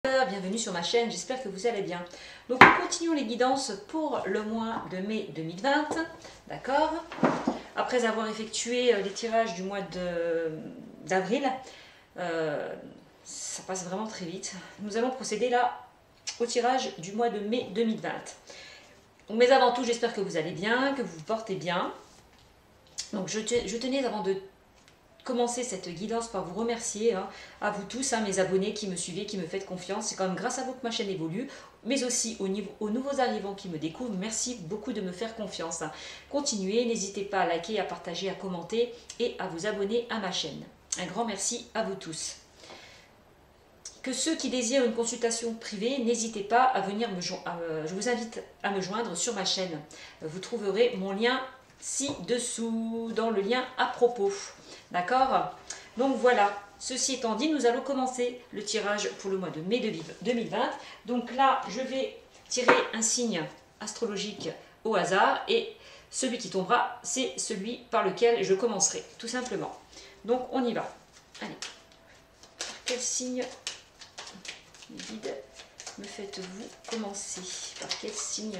Bienvenue sur ma chaîne, j'espère que vous allez bien. Donc nous continuons les guidances pour le mois de mai 2020, d'accord? Après avoir effectué les tirages du mois d'avril, ça passe vraiment très vite. Nous allons procéder là au tirage du mois de mai 2020. Donc, mais avant tout, j'espère que vous allez bien, que vous vous portez bien. Donc je tenais avant de commencer cette guidance par vous remercier à vous tous, mes abonnés qui me suivez, qui me faites confiance. C'est quand même grâce à vous que ma chaîne évolue, mais aussi aux nouveaux arrivants qui me découvrent. Merci beaucoup de me faire confiance. Continuez, n'hésitez pas à liker, à partager, à commenter et à vous abonner à ma chaîne. Un grand merci à vous tous. Que ceux qui désirent une consultation privée, n'hésitez pas à venir je vous invite à me joindre sur ma chaîne. Vous trouverez mon lien ci-dessous, dans le lien à propos. D'accord? Donc voilà, ceci étant dit, nous allons commencer le tirage pour le mois de mai 2020. Donc là, je vais tirer un signe astrologique au hasard et celui qui tombera, c'est celui par lequel je commencerai, tout simplement. Donc on y va. Allez, par quel signe, mes guides, me faites-vous commencer? Par quel signe,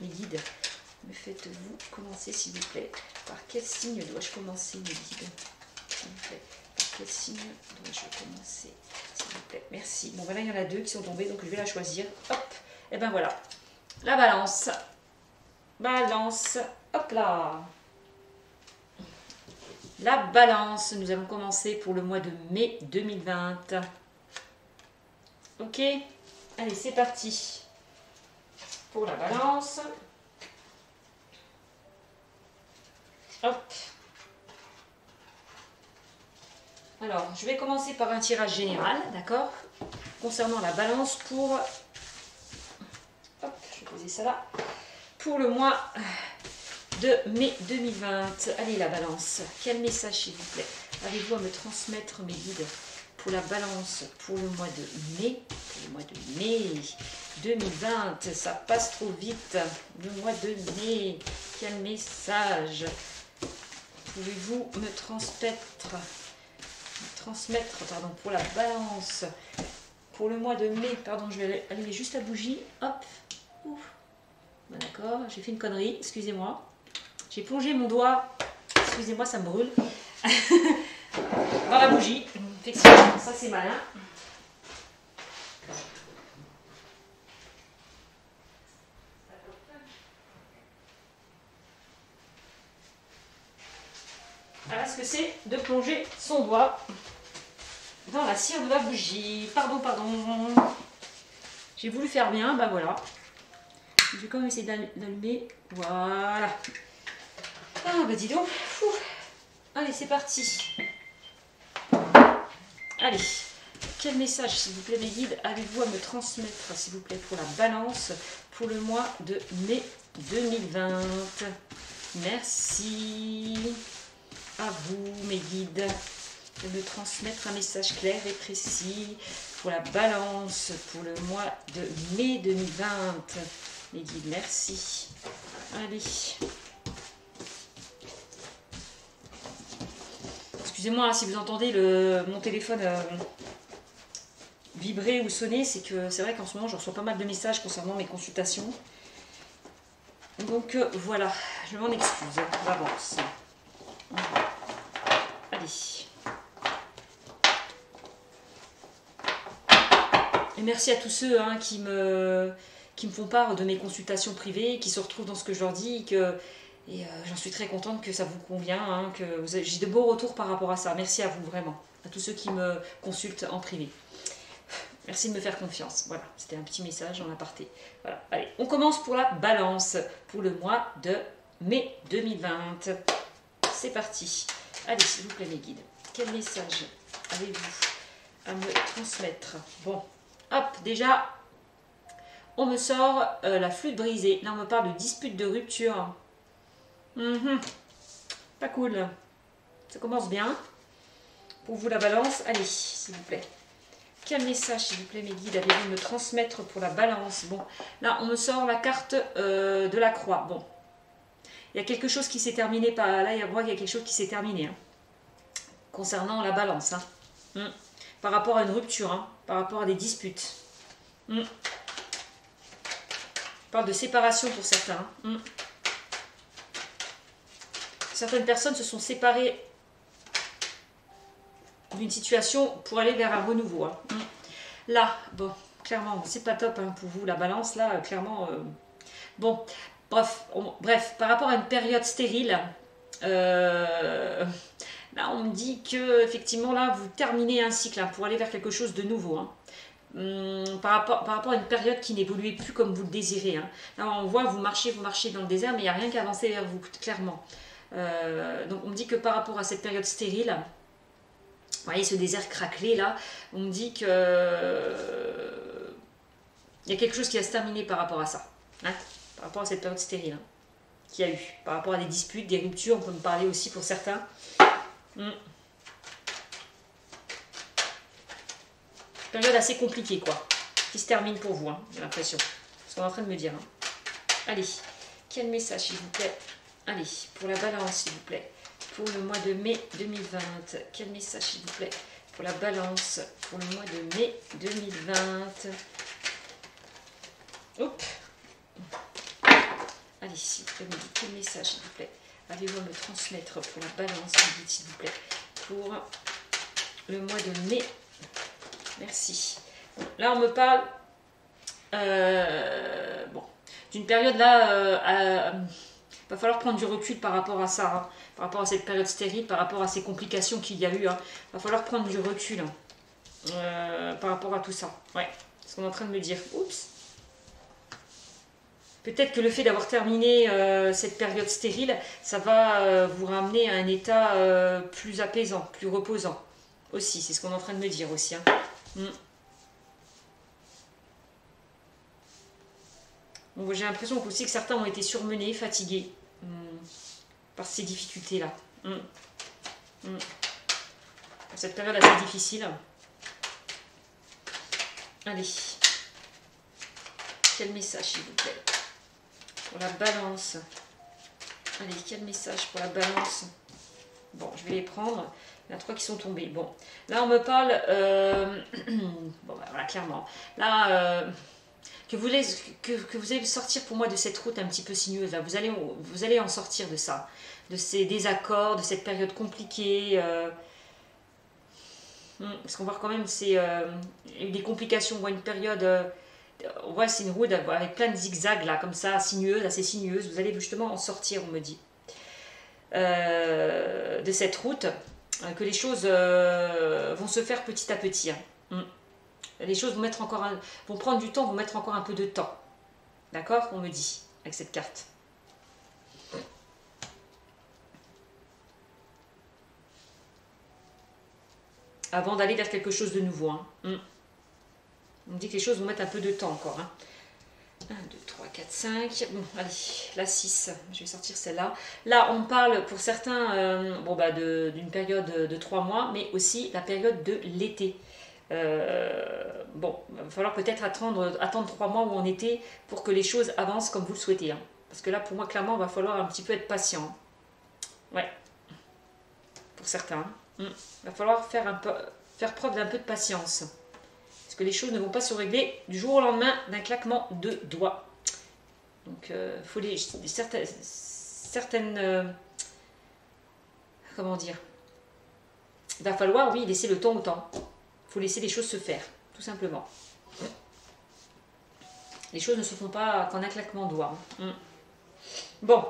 mes guides, me faites-vous commencer, s'il vous plaît? Par quel signe dois-je commencer, mes guides? S'il vous plaît. Par quel signe dois-je commencer, s'il vous plaît? Merci. Bon, voilà, il y en a deux qui sont tombés, donc je vais la choisir. Hop. Et ben voilà. La balance. Balance. Hop là. La balance. Nous allons commencer pour le mois de mai 2020. Ok? Allez, c'est parti. Pour la balance. Hop. Alors, je vais commencer par un tirage général, d'accord? Concernant la balance pour... Hop, je vais poser ça là. Pour le mois de mai 2020. Allez, la balance. Quel message, s'il vous plaît, avez-vous à me transmettre, mes guides, pour la balance pour le mois de mai? Pour le mois de mai 2020. Ça passe trop vite. Le mois de mai. Quel message pouvez-vous me transmettre, pour la balance pour le mois de mai? Pardon, je vais allumer juste la bougie. Hop. Ouf. Ben d'accord, j'ai fait une connerie, excusez-moi. J'ai plongé mon doigt, excusez-moi, ça me brûle, dans la bougie. Effectivement, ça c'est malin. Voilà ce que c'est de plonger son doigt dans la cire de la bougie. Pardon. J'ai voulu faire bien, bah voilà. Je vais quand même essayer d'allumer. Voilà. Ah bah dis donc. Fou. Allez, c'est parti. Allez. Quel message, s'il vous plaît, mes guides, avez-vous à me transmettre, s'il vous plaît, pour la balance pour le mois de mai 2020? Merci à vous, mes guides, de me transmettre un message clair et précis pour la balance pour le mois de mai 2020. Mes guides, merci. Allez. Excusez-moi si vous entendez mon téléphone vibrer ou sonner, c'est que c'est vrai qu'en ce moment je reçois pas mal de messages concernant mes consultations. Donc voilà, je m'en excuse d'avance. Allez. Et merci à tous ceux qui me font part de mes consultations privées, qui se retrouvent dans ce que je leur dis, et j'en suis très contente que ça vous convient, que j'ai de beaux retours par rapport à ça. Merci à vous vraiment, à tous ceux qui me consultent en privé. Merci de me faire confiance. Voilà, c'était un petit message en aparté. Voilà, allez, on commence pour la balance pour le mois de mai 2020. C'est parti. Allez, s'il vous plaît, mes guides, quel message avez-vous à me transmettre? Bon, hop, déjà, on me sort la flûte brisée. Là, on me parle de dispute, de rupture. Pas cool. Ça commence bien. Pour vous, la balance. Allez, s'il vous plaît. Quel message, s'il vous plaît, mes guides, avez-vous à me transmettre pour la balance? Bon, là, on me sort la carte de la croix. Bon, il y a quelque chose qui s'est terminé. Là, il y a quelque chose qui s'est terminé. Concernant la balance. Par rapport à une rupture. par rapport à des disputes. On parle de séparation pour certains. Certaines personnes se sont séparées d'une situation pour aller vers un renouveau. Là, bon, clairement, c'est pas top pour vous, la balance, là, clairement. Bon, bref, par rapport à une période stérile, là, on me dit que, effectivement, là, vous terminez un cycle pour aller vers quelque chose de nouveau. Par rapport à une période qui n'évoluait plus comme vous le désirez. Là, on voit, vous marchez dans le désert, mais il n'y a rien qui avance vers vous, clairement. Donc, on me dit que par rapport à cette période stérile, vous voyez ce désert craquelé là, on me dit que il y a quelque chose qui va se terminer par rapport à ça, par rapport à cette période stérile qu'il y a eu, par rapport à des disputes, des ruptures, on peut me parler aussi pour certains. Période assez compliquée quoi, qui se termine pour vous, j'ai l'impression, ce qu'on est en train de me dire. Allez, quel message s'il vous plaît? Allez, pour la balance s'il vous plaît. Pour le mois de mai 2020, quel message s'il vous plaît pour la balance pour le mois de mai 2020. Hop. Allez, s'il vous plaît, quel message s'il vous plaît avez-vous à me transmettre pour la balance s'il vous plaît pour le mois de mai. Merci. Là, on me parle d'une période là. Va falloir prendre du recul par rapport à ça, par rapport à cette période stérile, par rapport à ces complications qu'il y a eu. Va falloir prendre du recul par rapport à tout ça. Ouais, c'est ce qu'on est en train de me dire. Oups. Peut-être que le fait d'avoir terminé cette période stérile, ça va vous ramener à un état plus apaisant, plus reposant. Aussi, c'est ce qu'on est en train de me dire aussi. Bon, j'ai l'impression aussi que certains ont été surmenés, fatigués par ces difficultés-là. Cette période assez difficile. Allez. Quel message, s'il vous plaît, pour la balance. Allez, quel message pour la balance? Bon, je vais les prendre. Il y en a 3 qui sont tombés. Bon, là, on me parle... bon, bah, voilà, clairement. Là... Que vous allez sortir pour moi de cette route un petit peu sinueuse. Là. Vous allez en sortir de ça, de ces désaccords, de cette période compliquée. Parce qu'on voit quand même des complications. On voit une période, on voit c'est une route avec plein de zigzags là, comme ça, sinueuse, assez sinueuse. Vous allez justement en sortir, on me dit, de cette route, que les choses vont se faire petit à petit. Les choses vont prendre du temps, vont mettre encore un peu de temps. D'accord? On me dit, avec cette carte. Avant d'aller vers quelque chose de nouveau. On me dit que les choses vont mettre un peu de temps encore. 1, 2, 3, 4, 5. Bon, allez, la 6. Je vais sortir celle-là. Là, on parle pour certains d'une période de 3 mois, mais aussi la période de l'été. Bon, il va falloir peut-être attendre 3 mois où on était pour que les choses avancent comme vous le souhaitez. Parce que là, pour moi, clairement, il va falloir un petit peu être patient. Ouais. Pour certains. Il va falloir faire preuve d'un peu de patience. Parce que les choses ne vont pas se régler du jour au lendemain d'un claquement de doigts. Donc, il faut certaines... comment dire? Il va falloir, oui, laisser le temps au temps. Il faut laisser les choses se faire, tout simplement. Les choses ne se font pas qu'en un claquement de doigts. Bon,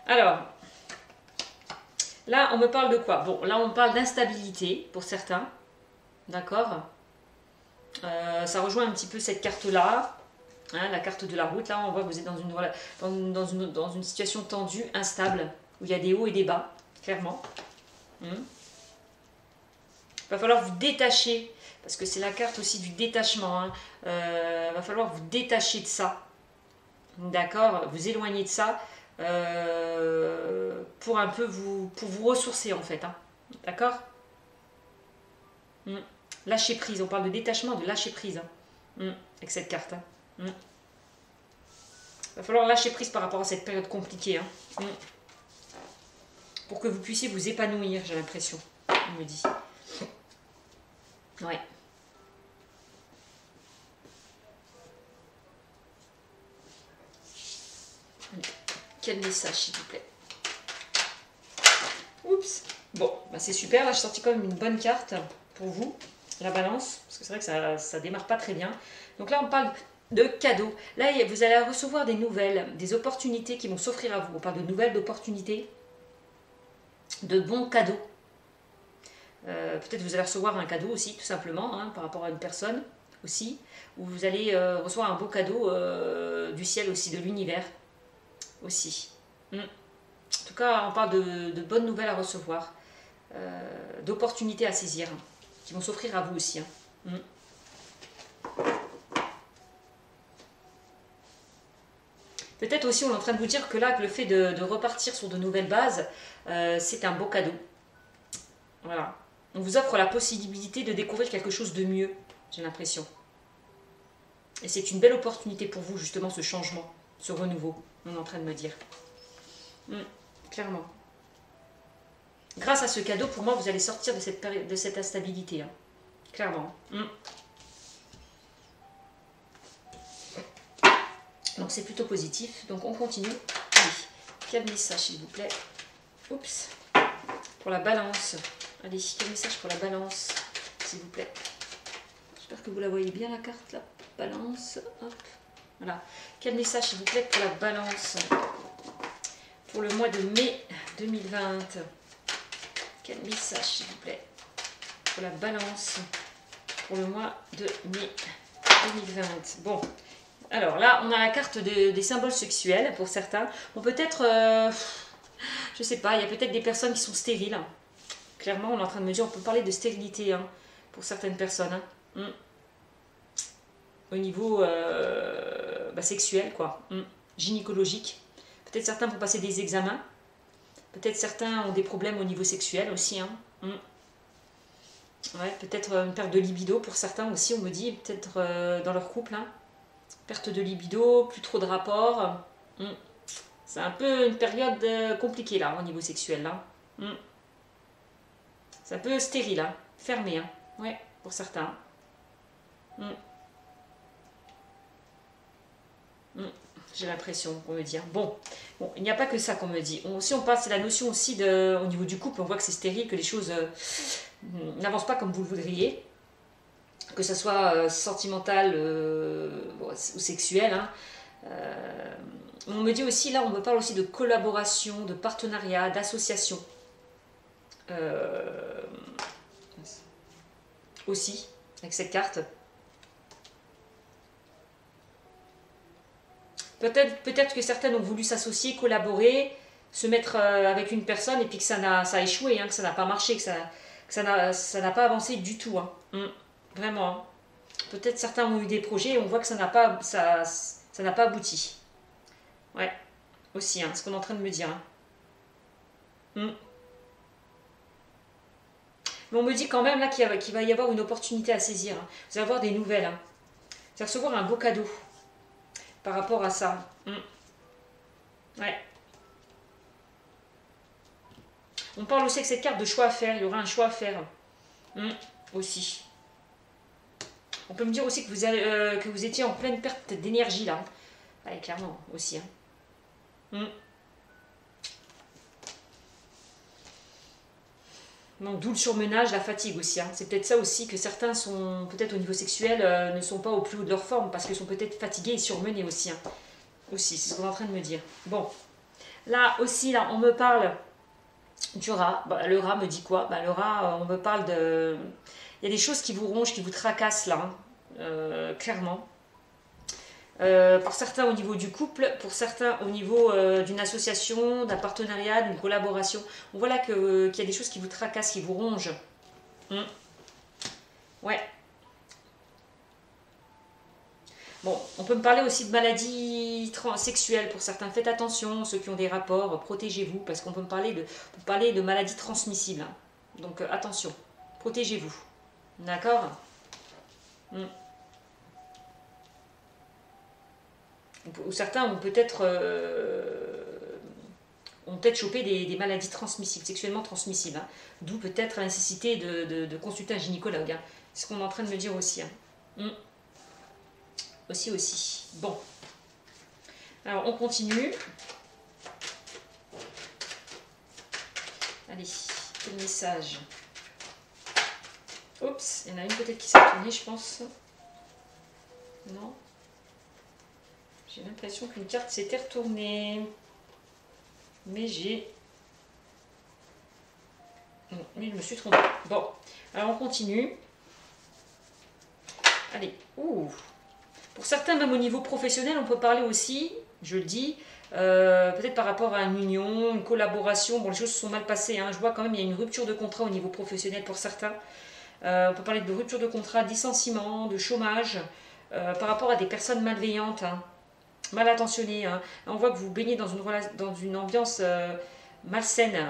alors, là, on me parle de quoi? Bon, là, on parle d'instabilité pour certains. D'accord? Ça rejoint un petit peu cette carte-là, la carte de la route. Là, on voit que vous êtes dans une situation tendue, instable, où il y a des hauts et des bas, clairement. Il va falloir vous détacher, parce que c'est la carte aussi du détachement. Va falloir vous détacher de ça. D'accord? Vous éloigner de ça pour un peu vous ressourcer en fait. D'accord? Lâcher prise. On parle de détachement, de lâcher prise. Avec cette carte. Il va falloir lâcher prise par rapport à cette période compliquée. Pour que vous puissiez vous épanouir, j'ai l'impression. On me dit. Ouais. Quel message, s'il vous plaît? Oups. Bon, bah c'est super. Là, j'ai sorti quand même une bonne carte pour vous, la balance. Parce que c'est vrai que ça démarre pas très bien. Donc là, on parle de cadeaux. Là, vous allez recevoir des nouvelles, des opportunités qui vont s'offrir à vous. On parle de nouvelles opportunités, de bons cadeaux. Peut-être vous allez recevoir un cadeau aussi, tout simplement, hein, par rapport à une personne aussi. Ou vous allez recevoir un beau cadeau du ciel aussi, de l'univers aussi. En tout cas, on parle de bonnes nouvelles à recevoir, d'opportunités à saisir, hein, qui vont s'offrir à vous aussi. Hein. Peut-être aussi, on est en train de vous dire que là, que le fait de repartir sur de nouvelles bases, c'est un beau cadeau. Voilà. On vous offre la possibilité de découvrir quelque chose de mieux, j'ai l'impression. Et c'est une belle opportunité pour vous, justement, ce changement, ce renouveau, on est en train de me dire. Clairement. Grâce à ce cadeau, pour moi, vous allez sortir de cette période, de cette instabilité. Hein. Clairement. Donc c'est plutôt positif. Donc on continue. Allez, quel message s'il vous plaît? Oups. Pour la balance. Allez, quel message pour la balance, s'il vous plaît? J'espère que vous la voyez bien, la carte, la balance. Hop. Voilà. Quel message s'il vous plaît pour la balance? Pour le mois de mai 2020. Quel message s'il vous plaît pour la balance pour le mois de mai 2020. Bon, alors là on a la carte des symboles sexuels pour certains. Bon, peut-être, je sais pas, il y a peut-être des personnes qui sont stériles. Hein. Clairement, on est en train de me dire, on peut parler de stérilité hein, pour certaines personnes. Hein. Au niveau sexuel, quoi. Gynécologique. Peut-être certains vont passer des examens. Peut-être certains ont des problèmes au niveau sexuel aussi. Hein. Ouais, peut-être une perte de libido pour certains aussi, on me dit. Peut-être dans leur couple. Hein. Perte de libido, plus trop de rapports. C'est un peu une période compliquée là, au niveau sexuel. Là. C'est un peu stérile, hein. Fermé. Hein. Ouais, pour certains. J'ai l'impression qu'on me dit. Bon, il n'y a pas que ça qu'on me dit. Si on passe, c'est la notion aussi au niveau du couple, on voit que c'est stérile, que les choses n'avancent pas comme vous le voudriez, que ce soit sentimental ou sexuel. Hein. On me dit aussi, là, on me parle aussi de collaboration, de partenariat, d'association. Aussi, avec cette carte. Peut-être que certaines ont voulu s'associer, collaborer, se mettre avec une personne et puis que ça a échoué, hein, que ça n'a pas marché, que ça n'a pas avancé du tout. Hein. Vraiment. Hein. Peut-être certains ont eu des projets et on voit que ça n'a pas abouti. Ouais, aussi, hein, ce qu'on est en train de me dire. Hein. Mais on me dit quand même là qu'il va y avoir une opportunité à saisir. Hein. Vous allez avoir des nouvelles. Hein. Vous allez recevoir un beau cadeau. Par rapport à ça. Ouais. On parle aussi avec cette carte de choix à faire. Il y aura un choix à faire. Aussi. On peut me dire aussi que vous étiez en pleine perte d'énergie là. Ouais, clairement, aussi. Hein. Donc, d'où le surmenage, la fatigue aussi. Hein. C'est peut-être ça aussi que certains sont, peut-être au niveau sexuel, ne sont pas au plus haut de leur forme parce qu'ils sont peut-être fatigués et surmenés aussi. Hein. Aussi, c'est ce qu'on est en train de me dire. Bon, là aussi, là, on me parle du rat. Bah, le rat me dit quoi? Bah, le rat, on me parle de... Il y a des choses qui vous rongent, qui vous tracassent là, hein. Clairement. Pour certains au niveau du couple, pour certains au niveau d'une association, d'un partenariat, d'une collaboration. On voit là qu'il y a des choses qui vous tracassent, qui vous rongent. Ouais. Bon, on peut me parler aussi de maladies sexuelles pour certains. Faites attention, ceux qui ont des rapports, protégez-vous, parce qu'on peut me parler de maladies transmissibles. Hein. Donc attention, protégez-vous. D'accord? Ou certains ont peut-être chopé des maladies transmissibles, sexuellement transmissibles. Hein. D'où peut-être la nécessité de consulter un gynécologue. Hein. C'est ce qu'on est en train de me dire aussi. Hein. Aussi. Bon. Alors, on continue. Allez, quel message? Oups, il y en a une peut-être qui s'est retournée, je pense. Non. J'ai l'impression qu'une carte s'était retournée. Mais j'ai... Non, mais je me suis trompée. Bon, alors on continue. Allez, ouh. Pour certains, même au niveau professionnel, on peut parler aussi, je le dis, peut-être par rapport à une union, une collaboration. Bon, les choses se sont mal passées, hein. Je vois quand même il y a une rupture de contrat au niveau professionnel pour certains. On peut parler de rupture de contrat, de licenciement, de chômage, par rapport à des personnes malveillantes, hein, mal intentionnées. Hein. On voit que vous baignez dans une ambiance malsaine,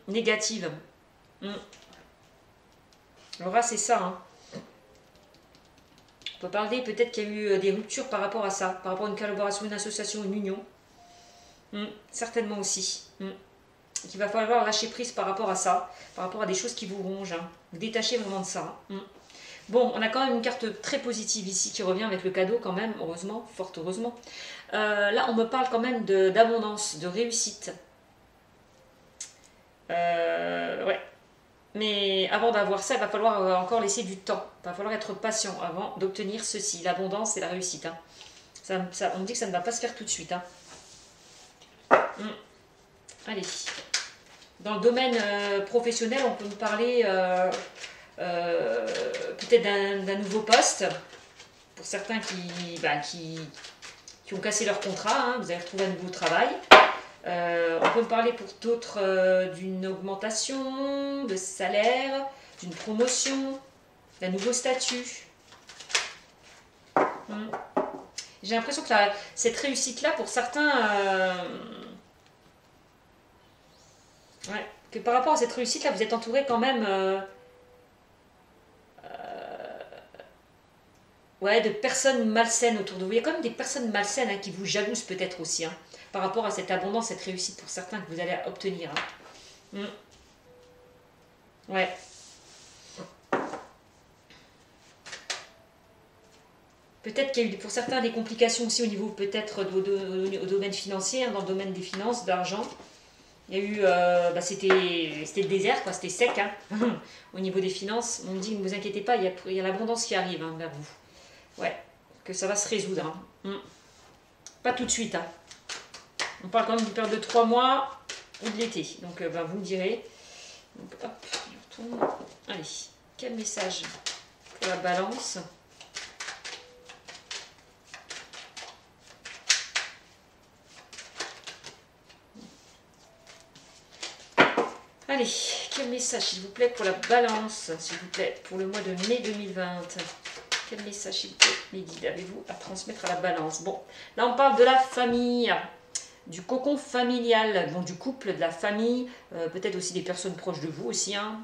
négative. Alors là, c'est ça. Hein. On peut parler peut-être qu'il y a eu des ruptures par rapport à ça, par rapport à une collaboration, une association, une union. Certainement aussi. Qu'il va falloir lâcher prise par rapport à ça, par rapport à des choses qui vous rongent. Hein. Vous détachez vraiment de ça. Bon, on a quand même une carte très positive ici qui revient avec le cadeau quand même, heureusement, fort heureusement. Là, on me parle quand même d'abondance, de réussite. Ouais. Mais avant d'avoir ça, il va falloir encore laisser du temps. Il va falloir être patient avant d'obtenir ceci, l'abondance et la réussite. Hein. On me dit que ça ne va pas se faire tout de suite. Hein. Allez. Dans le domaine professionnel, on peut me parler peut-être d'un nouveau poste. Pour certains qui ont cassé leur contrat, hein, vous allez retrouver un nouveau travail. On peut me parler pour d'autres d'une augmentation de salaire, d'une promotion, d'un nouveau statut. J'ai l'impression que cette réussite-là, pour certains, ouais, que par rapport à cette réussite-là, vous êtes entouré quand même ouais, de personnes malsaines autour de vous. Il y a quand même des personnes malsaines hein, qui vous jalousent peut-être aussi, hein, par rapport à cette abondance, cette réussite pour certains que vous allez obtenir. Hein. Ouais. Peut-être qu'il y a eu pour certains des complications aussi au niveau peut-être au domaine financier, hein, dans le domaine des finances, de l'argent. Il y a eu, c'était le désert, quoi, c'était sec hein, au niveau des finances. On me dit, ne vous inquiétez pas, il y a l'abondance qui arrive hein, vers vous. Ouais, que ça va se résoudre. Hein. Pas tout de suite. Hein. On parle quand même d'une période de 3 mois ou de l'été. Donc vous me direz. Donc, hop, je retourne. Allez, quel message pour la balance? Allez, quel message s'il vous plaît pour la balance, s'il vous plaît, pour le mois de mai 2020. Quel message s'il vous plaît, mes guides, avez-vous à transmettre à la balance? Bon, là on parle de la famille, du cocon familial, bon, du couple, de la famille, peut-être aussi des personnes proches de vous aussi. Hein.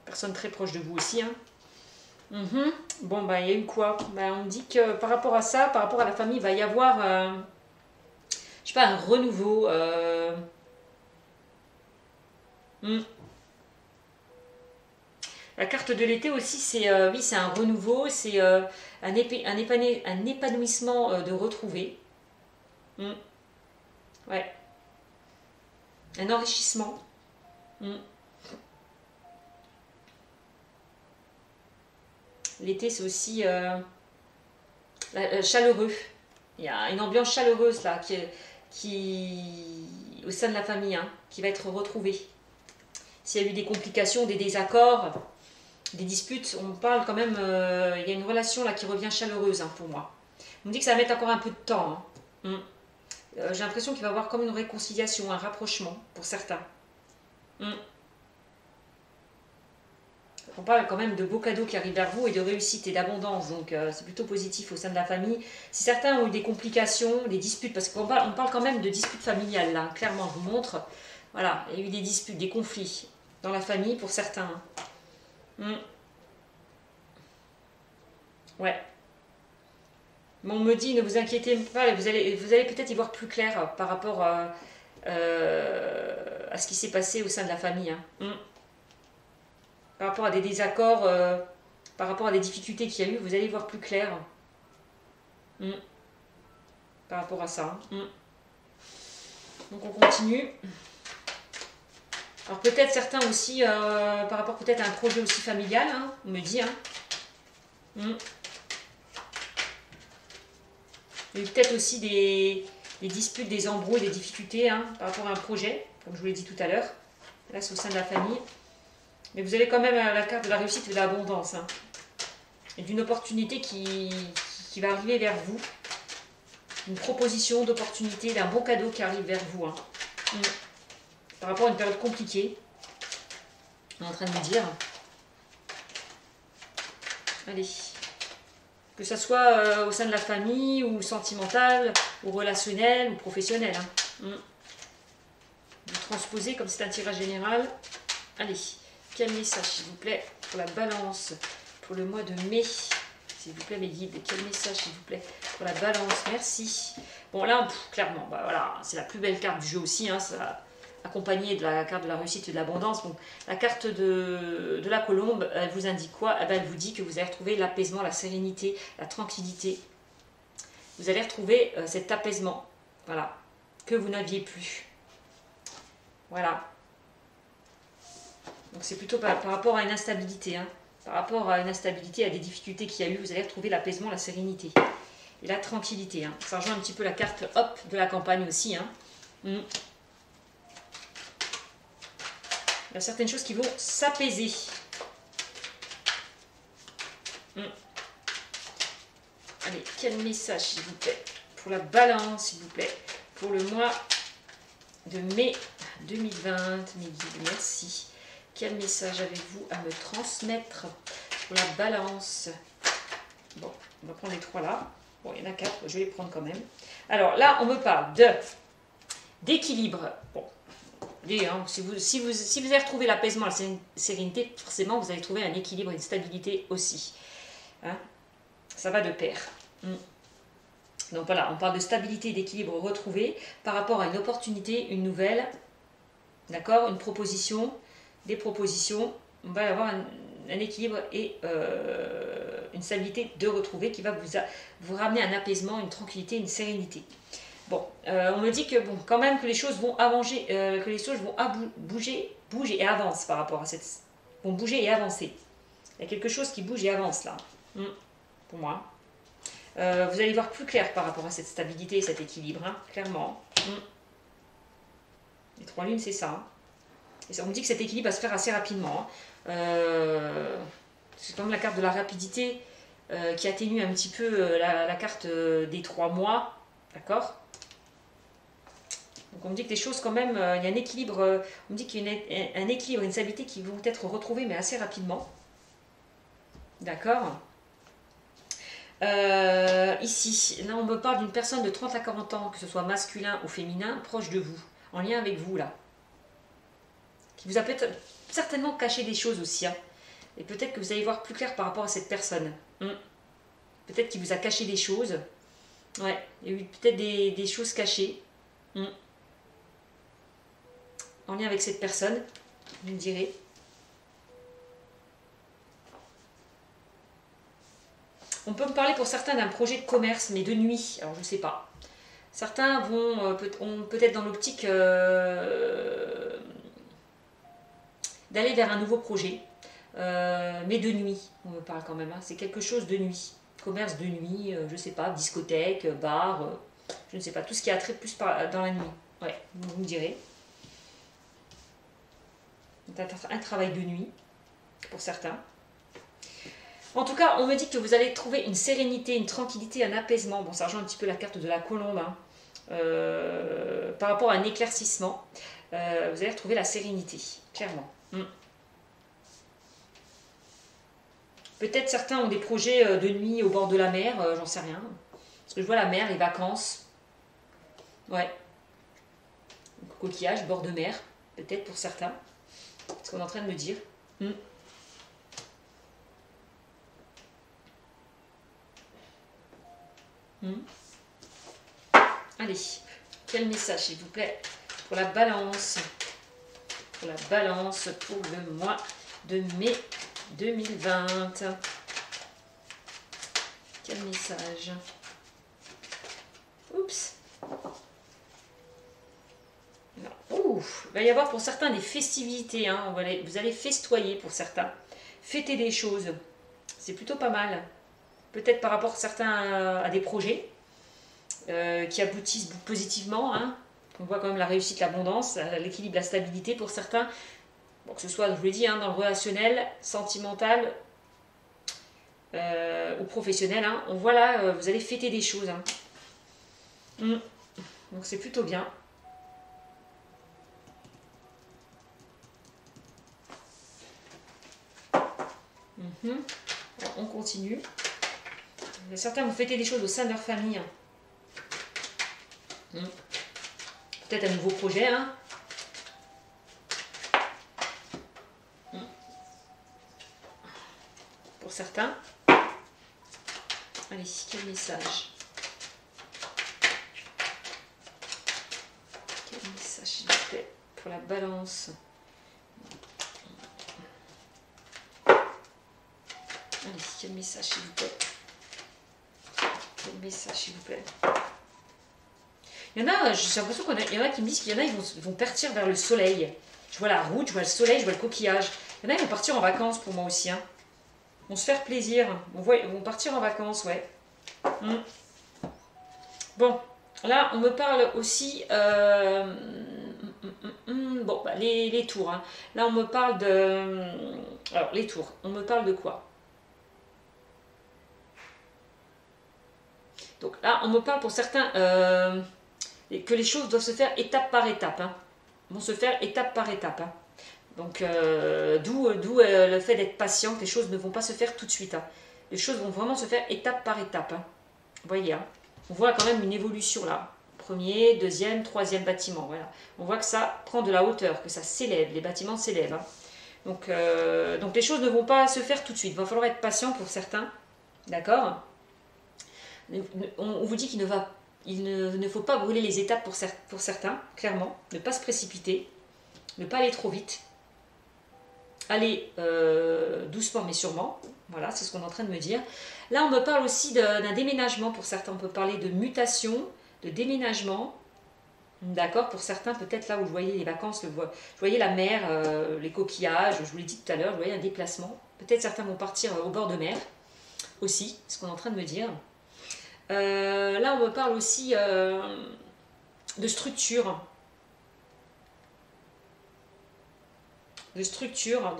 Personnes très proches de vous aussi. Hein. Bon, il y a eu quoi? On me dit que par rapport à ça, par rapport à la famille, il va y avoir, je sais pas, un renouveau. La carte de l'été aussi, c'est oui, c'est un renouveau, c'est un épanouissement de retrouver. Ouais. Un enrichissement. L'été, c'est aussi chaleureux. Il y a une ambiance chaleureuse là, qui au sein de la famille, hein, qui va être retrouvée. S'il y a eu des complications, des désaccords, des disputes, on parle quand même, il y a une relation là qui revient chaleureuse hein, pour moi. On me dit que ça va mettre encore un peu de temps. Hein. J'ai l'impression qu'il va y avoir comme une réconciliation, un rapprochement pour certains. On parle quand même de beaux cadeaux qui arrivent vers vous et de réussite et d'abondance, donc c'est plutôt positif au sein de la famille. Si certains ont eu des complications, des disputes, parce qu'on parle quand même de disputes familiales, là, clairement, je vous montre. Voilà, il y a eu des disputes, des conflits dans la famille pour certains. Ouais. Mais on me dit, ne vous inquiétez pas, vous allez peut-être y voir plus clair par rapport à ce qui s'est passé au sein de la famille. Hein. Par rapport à des désaccords, par rapport à des difficultés qu'il y a eu, vous allez y voir plus clair. Par rapport à ça. Donc on continue. Alors peut-être certains aussi, par rapport peut-être à un projet aussi familial, hein, on me dit. Hein. Il y a eu peut-être aussi des disputes, des embrouilles, des difficultés hein, par rapport à un projet, comme je vous l'ai dit tout à l'heure. Là, c'est au sein de la famille. Mais vous avez quand même la carte de la réussite et de l'abondance. Hein, et d'une opportunité qui va arriver vers vous. Une proposition d'opportunité, d'un bon cadeau qui arrive vers vous. Hein. Par rapport à une période compliquée. On est en train de me dire. Allez. Que ce soit au sein de la famille, ou sentimental, ou relationnel, ou professionnel. Hein. Vous transposez comme c'est un tirage général. Allez. Quel message, s'il vous plaît, pour la balance, pour le mois de mai. S'il vous plaît, mes guides. Quel message, s'il vous plaît, pour la balance. Merci. Bon, là, clairement, bah, voilà, c'est la plus belle carte du jeu aussi. Hein, ça, accompagnée de la carte de la réussite et de l'abondance. Bon, la carte de la colombe, elle vous indique quoi? Eh ben, elle vous dit que vous allez retrouver l'apaisement, la sérénité, la tranquillité. Vous allez retrouver cet apaisement, voilà, que vous n'aviez plus. Voilà. Donc c'est plutôt par rapport à une instabilité. Hein. Par rapport à une instabilité, à des difficultés qu'il y a eu, vous allez retrouver l'apaisement, la sérénité et la tranquillité. Hein. Ça rejoint un petit peu la carte hop de la campagne aussi. Hein. Il y a certaines choses qui vont s'apaiser. Allez, quel message s'il vous plaît pour la balance, s'il vous plaît, pour le mois de mai 2020, mes guides, merci. Quel message avez-vous à me transmettre pour la balance? Bon, on va prendre les trois là. Bon, il y en a quatre, je vais les prendre quand même. Alors là, on me parle d'équilibre. Bon, hein, si vous avez retrouvé l'apaisement, la sérénité, forcément, vous allez trouver un équilibre, une stabilité aussi. Hein, ça va de pair. Donc voilà, on parle de stabilité et d'équilibre retrouvé par rapport à une opportunité, une nouvelle, d'accord, une proposition, des propositions. On va avoir un équilibre et une stabilité de retrouver qui va vous ramener un apaisement, une tranquillité, une sérénité. Bon, on me dit que bon, quand même que les choses vont avancer, que les choses vont bouger et avancent par rapport à cette, vont bouger et avancer. Il y a quelque chose qui bouge et avance là, pour moi. Vous allez voir plus clair par rapport à cette stabilité et cet équilibre, hein, clairement. Les trois lunes, c'est ça. Hein. Et on me dit que cet équilibre va se faire assez rapidement. Hein. C'est comme la carte de la rapidité qui atténue un petit peu la carte des 3 mois. D'accord? Donc on me dit que les choses quand même, il y a un équilibre, on me dit qu'il y a un équilibre, une stabilité qui vont être retrouvées mais assez rapidement. D'accord? Ici, là on me parle d'une personne de 30 à 40 ans, que ce soit masculin ou féminin, proche de vous, en lien avec vous là. Qui vous a peut-être certainement caché des choses aussi. Hein. Et peut-être que vous allez voir plus clair par rapport à cette personne. Peut-être qu'il vous a caché des choses. Ouais, il y a eu peut-être des choses cachées. En lien avec cette personne, vous me direz. On peut me parler pour certains d'un projet de commerce, mais de nuit. Alors je ne sais pas. Certains ont peut-être dans l'optique d'aller vers un nouveau projet, mais de nuit, on me parle quand même, hein. C'est quelque chose de nuit, commerce de nuit, je ne sais pas, discothèque, bar, je ne sais pas, tout ce qui a trait plus dans la nuit, ouais, vous me direz. Un travail de nuit, pour certains. En tout cas, on me dit que vous allez trouver une sérénité, une tranquillité, un apaisement, bon ça rejoint un petit peu la carte de la colombe, hein. Par rapport à un éclaircissement, vous allez retrouver la sérénité, clairement. Peut-être certains ont des projets de nuit au bord de la mer, j'en sais rien. Parce que je vois la mer, les vacances. Ouais. Coquillage, bord de mer, peut-être pour certains. C'est ce qu'on est en train de me dire. Allez, quel message s'il vous plaît pour la balance. Pour la balance pour le mois de mai 2020. Quel message? Oups. Il va y avoir pour certains des festivités, hein. Vous allez festoyer pour certains. Fêter des choses. C'est plutôt pas mal. Peut-être par rapport certains à des projets qui aboutissent positivement. Hein. On voit quand même la réussite, l'abondance, l'équilibre, la stabilité pour certains. Bon, que ce soit, je vous l'ai dit, hein, dans le relationnel, sentimental ou professionnel. Hein. On voit là, vous allez fêter des choses. Hein. Donc c'est plutôt bien. Alors, on continue. Certains vont fêter des choses au sein de leur famille. Peut-être un nouveau projet. Hein. Pour certains. Allez, quel message? Quel message, s'il vous plaît, pour la balance? Allez, quel message, s'il vous plaît? Quel message, s'il vous plaît? Il y en a, j'ai l'impression qu'il y en a qui me disent qu'il y en a, ils vont partir vers le soleil. Je vois la route, je vois le soleil, je vois le coquillage. Il y en a, ils vont partir en vacances pour moi aussi. Hein. Ils vont se faire plaisir. Ils vont partir en vacances, ouais. Bon, là, on me parle aussi... bon, bah, les tours. Hein. Là, on me parle de... Alors, les tours. On me parle de quoi? Donc là, on me parle pour certains que les choses doivent se faire étape par étape. Hein. Vont se faire étape par étape. Hein. Donc, d'où le fait d'être patient, que les choses ne vont pas se faire tout de suite. Hein. Les choses vont vraiment se faire étape par étape. Hein. Vous voyez, hein. On voit quand même une évolution là. Premier, deuxième, troisième bâtiment. Voilà. On voit que ça prend de la hauteur, que ça s'élève, les bâtiments s'élèvent. Hein. Donc, les choses ne vont pas se faire tout de suite. Il va falloir être patient pour certains. D'accord ? On vous dit qu'il ne faut pas brûler les étapes pour certains, clairement. Ne pas se précipiter, ne pas aller trop vite. Aller doucement mais sûrement. Voilà, c'est ce qu'on est en train de me dire. Là, on me parle aussi d'un déménagement pour certains. On peut parler de mutation, de déménagement. D'accord, pour certains, peut-être là où je voyais les vacances, je voyais la mer, les coquillages, je vous l'ai dit tout à l'heure, je voyais un déplacement. Peut-être certains vont partir au bord de mer aussi, c'est ce qu'on est en train de me dire. Là, on me parle aussi de structure. De structure.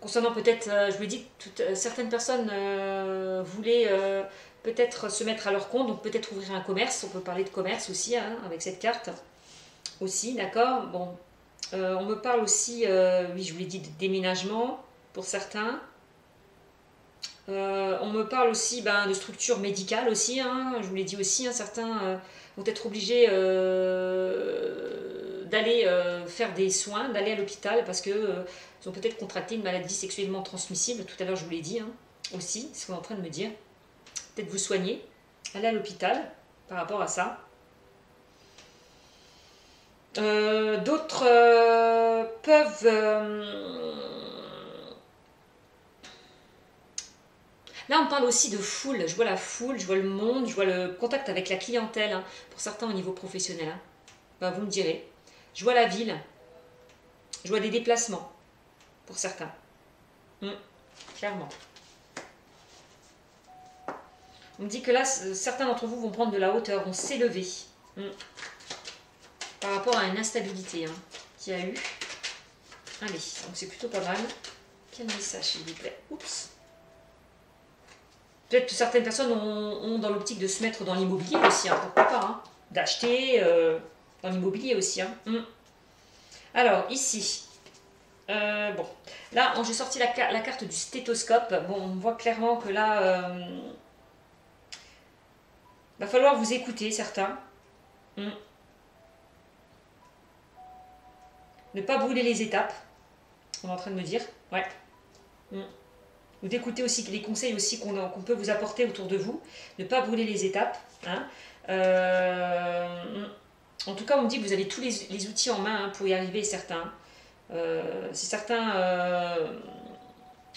Concernant peut-être, je vous l'ai dit, certaines personnes voulaient peut-être se mettre à leur compte, donc peut-être ouvrir un commerce. On peut parler de commerce aussi, hein, avec cette carte. Aussi, d'accord. Bon, on me parle aussi, oui, je vous l'ai dit, de déménagement pour certains. On me parle aussi de structure médicale aussi, hein, je vous l'ai dit aussi, hein, certains vont être obligés d'aller faire des soins, d'aller à l'hôpital parce qu'ils ont peut-être contracté une maladie sexuellement transmissible, tout à l'heure je vous l'ai dit, hein, aussi, c'est ce qu'on est en train de me dire. Peut-être vous soigner, aller à l'hôpital par rapport à ça. D'autres peuvent... Là, on parle aussi de foule. Je vois la foule, je vois le monde, je vois le contact avec la clientèle, hein, pour certains au niveau professionnel. Hein. Vous me direz. Je vois la ville. Je vois des déplacements, pour certains. Clairement. On me dit que là, certains d'entre vous vont prendre de la hauteur, vont s'élever. Par rapport à une instabilité qu'il y a eu. Allez, donc c'est plutôt pas mal. Quel message, s'il vous plaît? Oups. Peut-être que certaines personnes ont dans l'optique de se mettre dans l'immobilier aussi, hein, pourquoi pas, hein, d'acheter dans l'immobilier aussi. Hein. Alors, ici, bon, là, j'ai sorti la carte du stéthoscope. Bon, on voit clairement que là, va falloir vous écouter, certains. Ne pas brûler les étapes, on est en train de me dire, ouais. Ou d'écouter aussi les conseils aussi qu'on peut vous apporter autour de vous. Ne pas brûler les étapes. Hein. En tout cas, on me dit que vous avez tous les outils en main, hein, pour y arriver, certains. Si certains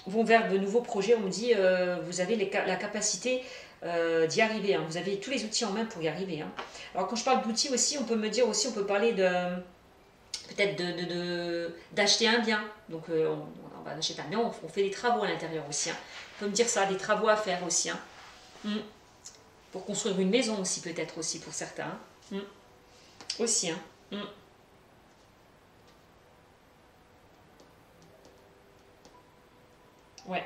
vont vers de nouveaux projets, on me dit vous avez la capacité d'y arriver. Hein. Vous avez tous les outils en main pour y arriver. Hein. Alors quand je parle d'outils aussi, on peut me dire aussi, on peut parler de peut-être d'acheter un bien. Donc on va acheter un bien, on fait des travaux à l'intérieur aussi. Hein. On peut me dire ça, des travaux à faire aussi. Hein. Pour construire une maison aussi peut-être aussi pour certains. Hein. Aussi. Hein. Ouais.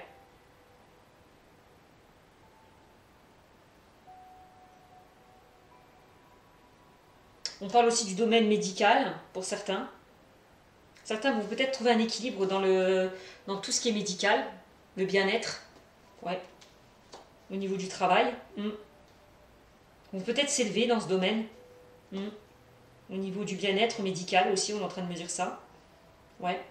On parle aussi du domaine médical pour certains. Certains vont peut-être trouver un équilibre dans tout ce qui est médical, le bien-être, ouais, au niveau du travail. Vont peut-être s'élever dans ce domaine. Au niveau du bien-être médical aussi, on est en train de me dire ça. Ouais.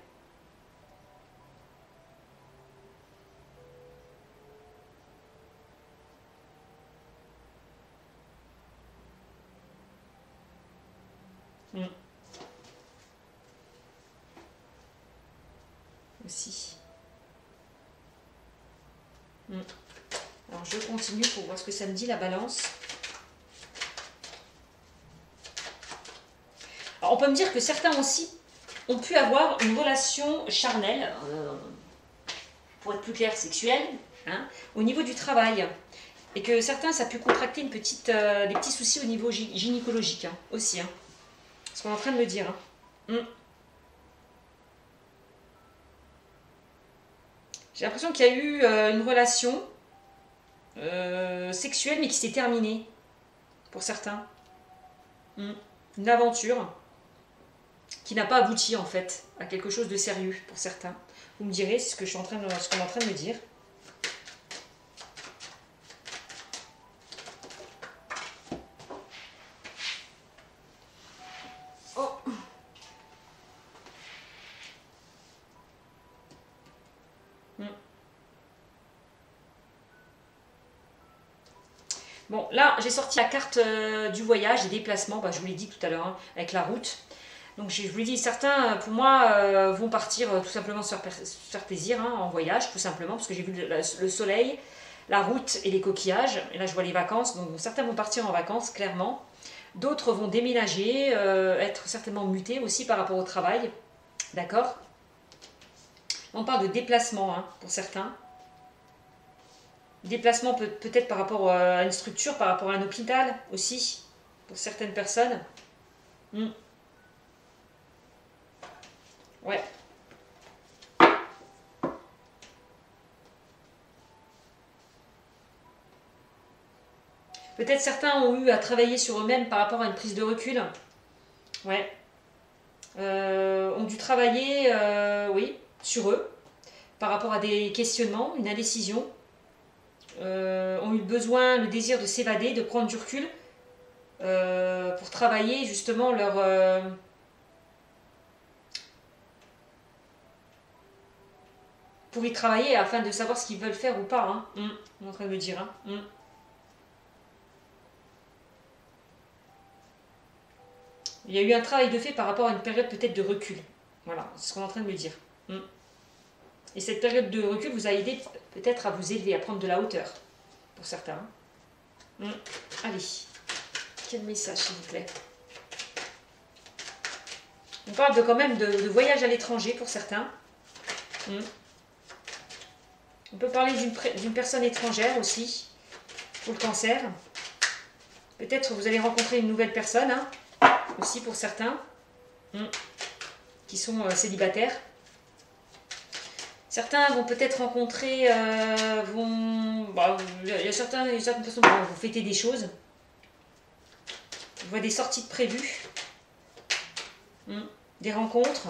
Aussi. Alors je continue pour voir ce que ça me dit la balance. Alors on peut me dire que certains aussi ont pu avoir une relation charnelle, pour être plus clair, sexuelle, hein, au niveau du travail. Et que certains, ça a pu contracter des petits soucis au niveau gynécologique hein, aussi. Hein. Ce qu'on est en train de me dire. Hein. J'ai l'impression qu'il y a eu une relation sexuelle mais qui s'est terminée pour certains. Une aventure qui n'a pas abouti en fait à quelque chose de sérieux pour certains. Vous me direz ce que ce qu'on est en train de me dire. Bon, là, j'ai sorti la carte du voyage, des déplacements, je vous l'ai dit tout à l'heure, hein, avec la route. Donc, je vous l'ai dit, certains, pour moi, vont partir tout simplement se faire plaisir hein, en voyage, tout simplement, parce que j'ai vu le soleil, la route et les coquillages. Et là, je vois les vacances, donc certains vont partir en vacances, clairement. D'autres vont déménager, être certainement mutés aussi par rapport au travail. D'accord? On parle de déplacement hein, pour certains. Déplacement peut-être par rapport à une structure, par rapport à un hôpital aussi, pour certaines personnes. Ouais. Peut-être certains ont eu à travailler sur eux-mêmes par rapport à une prise de recul. Ouais. Ont dû travailler, oui, sur eux, par rapport à des questionnements, une indécision. Ont eu besoin, le désir de s'évader, de prendre du recul pour travailler justement pour y travailler afin de savoir ce qu'ils veulent faire ou pas. Hein. On est en train de me dire. Hein. Il y a eu un travail de fait par rapport à une période peut-être de recul. Voilà, c'est ce qu'on est en train de me dire. Et cette période de recul vous a aidé peut-être à vous élever, à prendre de la hauteur, pour certains. Allez, quel message s'il vous plaît. On parle quand même de voyage à l'étranger pour certains. On peut parler d'une personne étrangère aussi, pour le cancer. Peut-être vous allez rencontrer une nouvelle personne, hein, aussi pour certains, qui sont célibataires. Certains vont peut-être rencontrer, il y a certaines personnes qui vont vous fêter des choses. On voit des sorties de prévues, des rencontres.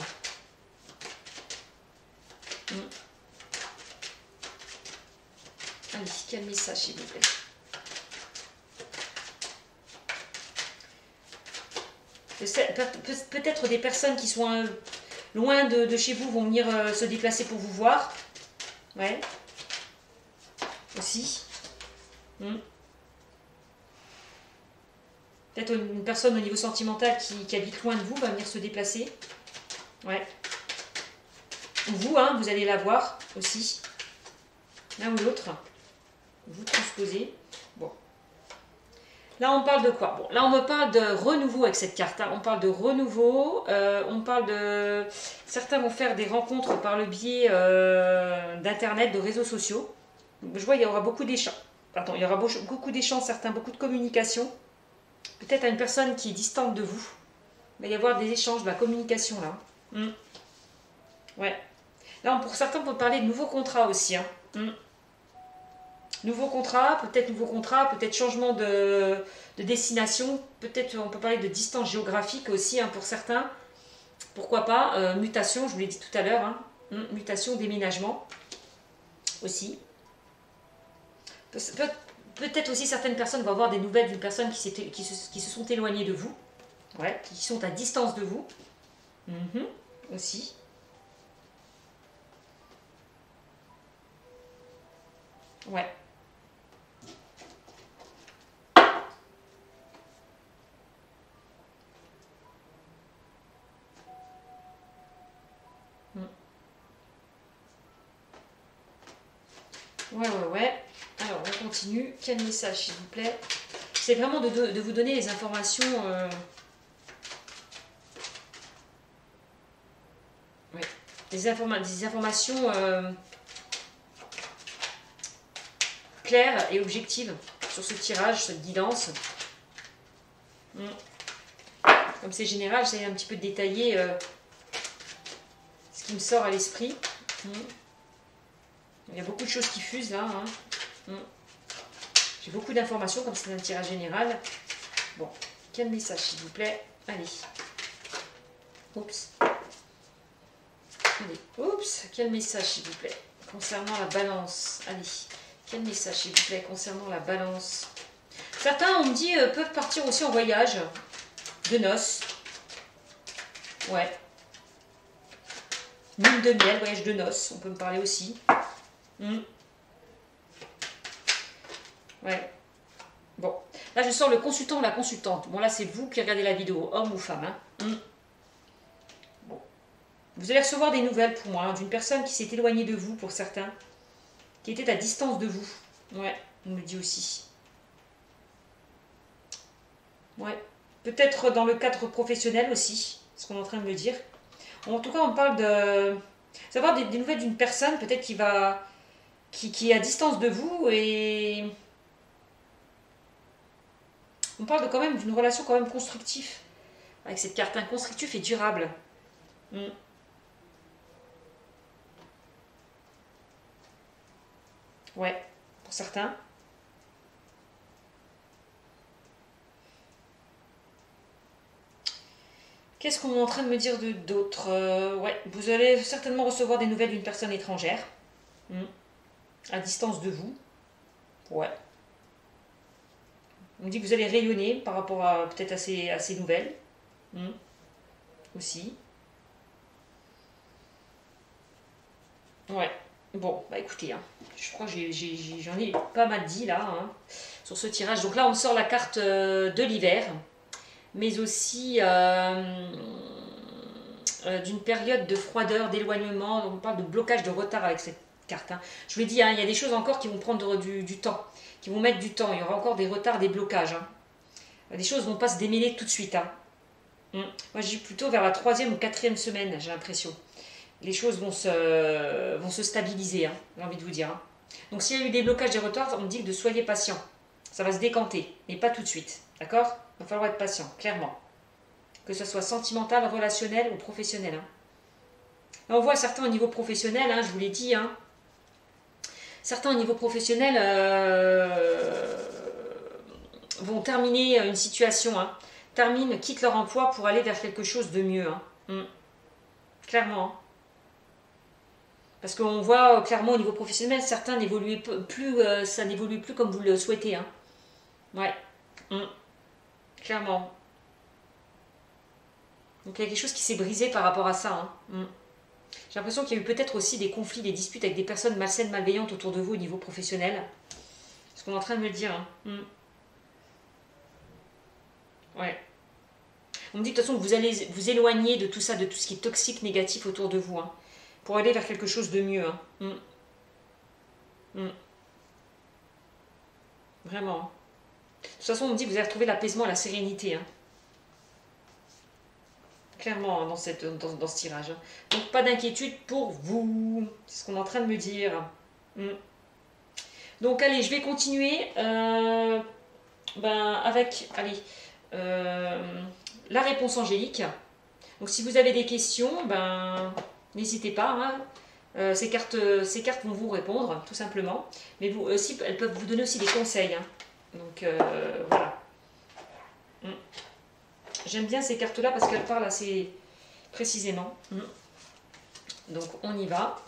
Allez, quel message s'il vous plaît. Peut-être des personnes qui sont loin de chez vous vont venir se déplacer pour vous voir. Ouais. Aussi. Peut-être une personne au niveau sentimental qui habite loin de vous va venir se déplacer. Ouais. Ou vous, hein, vous allez la voir aussi. L'un ou l'autre. Vous transposez. Bon. Là, on parle de quoi? Bon, là, on me parle de renouveau avec cette carte. Hein. On parle de renouveau. On parle de... Certains vont faire des rencontres par le biais d'Internet, de réseaux sociaux. Je vois, il y aura beaucoup d'échanges. Pardon, il y aura beaucoup d'échanges, certains, beaucoup de communication. Peut-être à une personne qui est distante de vous. Il va y avoir des échanges, de la communication, là. Ouais. Là, pour certains, on peut parler de nouveaux contrats aussi. Hein. Nouveau contrat, peut-être changement de destination, peut-être on peut parler de distance géographique aussi hein, pour certains. Pourquoi pas, mutation, je vous l'ai dit tout à l'heure, hein. Mutation, déménagement aussi. Peut-être aussi certaines personnes vont avoir des nouvelles d'une personne qui se sont éloignées de vous, ouais, qui sont à distance de vous, aussi. Ouais. Ouais. Alors, on continue. Quel message, s'il vous plaît? C'est vraiment de vous donner les informations... Ouais. Des informations claires et objectives sur ce tirage, cette guidance. Comme c'est général, j'essaie un petit peu de détailler ce qui me sort à l'esprit. Il y a beaucoup de choses qui fusent là. Hein. J'ai beaucoup d'informations comme c'est un tirage général. Bon, quel message s'il vous plaît? Allez. Oups. Allez, oups. Quel message s'il vous plaît? Concernant la balance. Allez. Quel message s'il vous plaît concernant la balance? Certains, on me dit, peuvent partir aussi en voyage. De noces. Ouais. Lune de miel, voyage de noces. On peut me parler aussi. Ouais. Bon. Là, je sors le consultant ou la consultante. Bon, là, c'est vous qui regardez la vidéo, homme ou femme. Hein. Bon. Vous allez recevoir des nouvelles pour moi, hein, d'une personne qui s'est éloignée de vous, pour certains. Qui était à distance de vous. Ouais, on me dit aussi. Ouais. Peut-être dans le cadre professionnel aussi, ce qu'on est en train de me dire. En tout cas, on parle de... savoir des nouvelles d'une personne, peut-être qui est à distance de vous et... On parle quand même d'une relation quand même constructive. Avec cette carte, constructif et durable. Ouais, pour certains. Qu'est-ce qu'on est en train de me dire d'autre? Ouais, vous allez certainement recevoir des nouvelles d'une personne étrangère. À distance de vous. Ouais. On me dit que vous allez rayonner par rapport à peut-être à ces nouvelles. Aussi. Ouais. Bon, bah écoutez, hein, je crois que j'en ai pas mal dit là, hein, sur ce tirage. Donc là, on sort la carte de l'hiver, mais aussi d'une période de froideur, d'éloignement. Donc on parle de blocage, de retard avec cette carte. Hein. Je vous l'ai dit, hein, il y a des choses encore qui vont prendre du temps, qui vont mettre du temps. Il y aura encore des retards, des blocages. Hein. Des choses ne vont pas se démêler tout de suite. Hein. Moi, je dis plutôt vers la 3e ou 4e semaine, j'ai l'impression. Les choses vont se stabiliser, hein, j'ai envie de vous dire. Hein. Donc s'il y a eu des blocages, des retards, on me dit que soyez patient. Ça va se décanter, mais pas tout de suite. D'accord? Il va falloir être patient, clairement. Que ce soit sentimental, relationnel ou professionnel. Hein. Là, on voit certains au niveau professionnel, hein, je vous l'ai dit. Hein. Certains au niveau professionnel vont terminer une situation. Hein. Quittent leur emploi pour aller vers quelque chose de mieux. Hein. Clairement. Hein. Parce qu'on voit clairement au niveau professionnel, certains n'évoluent plus, ça n'évolue plus comme vous le souhaitez. Hein. Ouais. Clairement. Donc il y a quelque chose qui s'est brisé par rapport à ça. Hein. J'ai l'impression qu'il y a eu peut-être aussi des conflits, des disputes avec des personnes malsaines, malveillantes autour de vous au niveau professionnel. C'est ce qu'on est en train de me dire. Hein. Ouais. On me dit de toute façon que vous allez vous éloigner de tout ça, de tout ce qui est toxique, négatif autour de vous. Hein. Pour aller vers quelque chose de mieux. Hein. Vraiment. toute façon, on me dit que vous allez retrouver l'apaisement, la sérénité. Hein. Clairement, hein, dans ce tirage. Hein. Donc, pas d'inquiétude pour vous. C'est ce qu'on est en train de me dire. Donc, allez, je vais continuer avec la réponse angélique. Donc, si vous avez des questions, n'hésitez pas. Hein. Ces cartes vont vous répondre, tout simplement. Mais vous aussi, elles peuvent vous donner aussi des conseils. Hein. Donc, voilà. J'aime bien ces cartes-là parce qu'elles parlent assez précisément. Donc, on y va.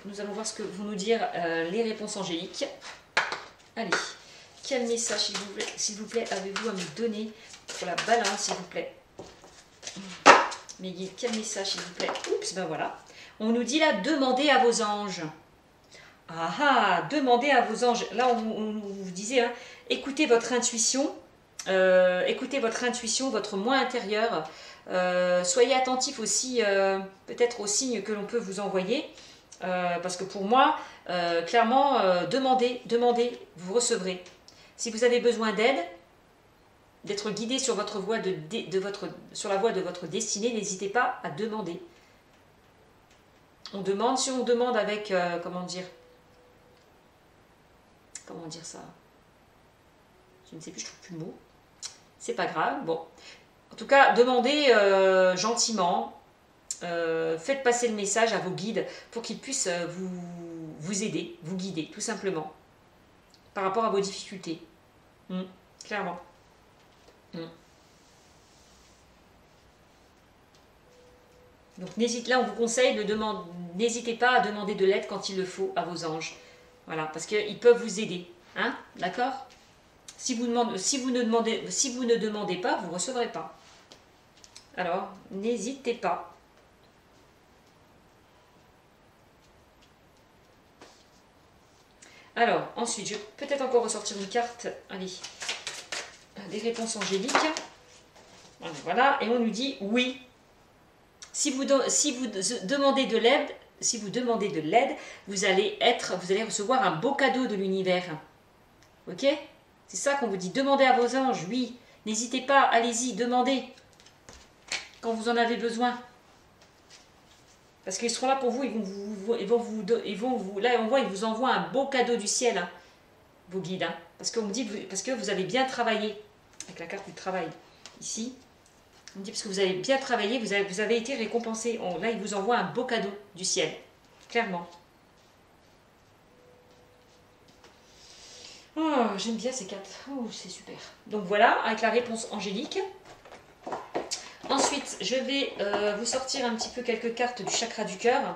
Nous allons voir ce que vont nous dire les réponses angéliques. Allez, quel message, s'il vous plaît, avez-vous à me donner pour la balance, s'il vous plaît? Mais quel message, s'il vous plaît? Oups, ben voilà. On nous dit là, demandez à vos anges. Ah ah, demandez à vos anges. Là, on vous disait, hein, écoutez votre intuition. Écoutez votre intuition, votre moi intérieur. Soyez attentif aussi, peut-être aux signes que l'on peut vous envoyer. Parce que pour moi, clairement, demandez, vous recevrez. Si vous avez besoin d'aide, d'être guidé sur votre voie sur la voie de votre destinée, n'hésitez pas à demander. On demande, si on demande avec, comment dire ça? Je ne sais plus, je trouve plus le mot. C'est pas grave, bon. En tout cas, demandez gentiment. Faites passer le message à vos guides pour qu'ils puissent vous aider, vous guider, tout simplement. Par rapport à vos difficultés. Clairement. Donc là, on vous conseille n'hésitez pas à demander de l'aide quand il le faut à vos anges. Voilà, parce qu'ils peuvent vous aider. Hein, d'accord? Si vous ne demandez pas, vous ne recevrez pas. Alors, n'hésitez pas. Alors, ensuite, je vais peut-être encore ressortir une carte. Allez, des réponses angéliques. Voilà, et on nous dit oui. Si vous demandez de l'aide, vous allez recevoir un beau cadeau de l'univers. Ok? C'est ça qu'on vous dit. Demandez à vos anges, oui. N'hésitez pas, allez-y, demandez. Quand vous en avez besoin. Parce qu'ils seront là pour vous, là on voit, ils vous envoient un beau cadeau du ciel, hein, vos guides. Hein, parce que vous avez bien travaillé. Avec la carte du travail, ici. On dit parce que vous avez bien travaillé, vous avez été récompensé. Là, ils vous envoient un beau cadeau du ciel. Clairement. Oh, j'aime bien ces cartes. Oh, c'est super. Donc voilà, avec la réponse angélique. Ensuite, je vais vous sortir un petit peu quelques cartes du chakra du cœur.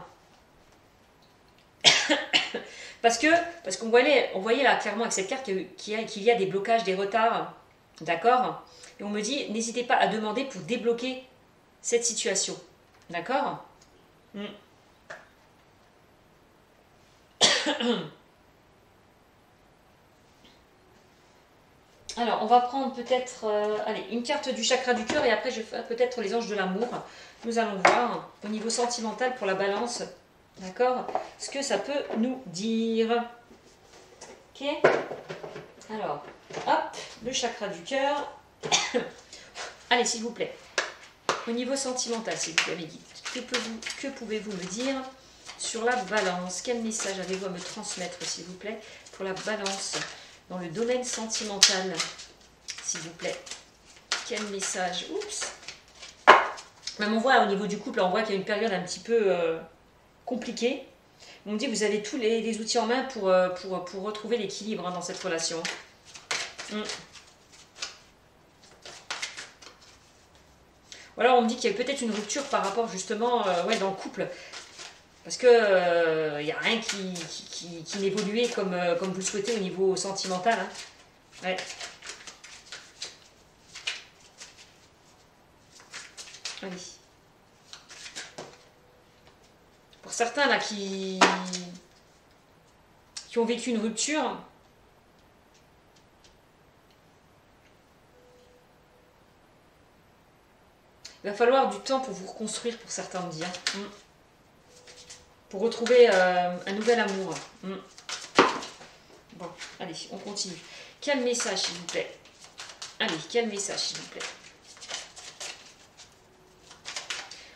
parce qu'on voyait là clairement avec cette carte qu'il y a des blocages, des retards. D'accord? Et on me dit, n'hésitez pas à demander pour débloquer cette situation. D'accord? Alors, on va prendre peut-être une carte du chakra du cœur et après je ferai peut-être les anges de l'amour. Nous allons voir au niveau sentimental pour la balance, d'accord, ce que ça peut nous dire. Ok? Alors, hop, le chakra du cœur. Allez, s'il vous plaît. Au niveau sentimental, s'il vous plaît, mes guides, que pouvez-vous me dire sur la balance? Quel message avez-vous à me transmettre, s'il vous plaît, pour la balance dans le domaine sentimental, s'il vous plaît? Quel message? Oups. Même on voit au niveau du couple, on voit qu'il y a une période un petit peu compliquée. On me dit que vous avez tous les outils en main pour retrouver l'équilibre dans cette relation. Voilà, on me dit qu'il y a peut-être une rupture par rapport justement dans le couple. Parce que il n'y a rien qui n'évoluait comme vous le souhaitez au niveau sentimental. Hein. Ouais. Allez. Pour certains là qui ont vécu une rupture, il va falloir du temps pour vous reconstruire, pour certains, on dit. Hein. Pour retrouver un nouvel amour. Bon, allez, on continue. Quel message, s'il vous plaît? Allez, quel message, s'il vous plaît?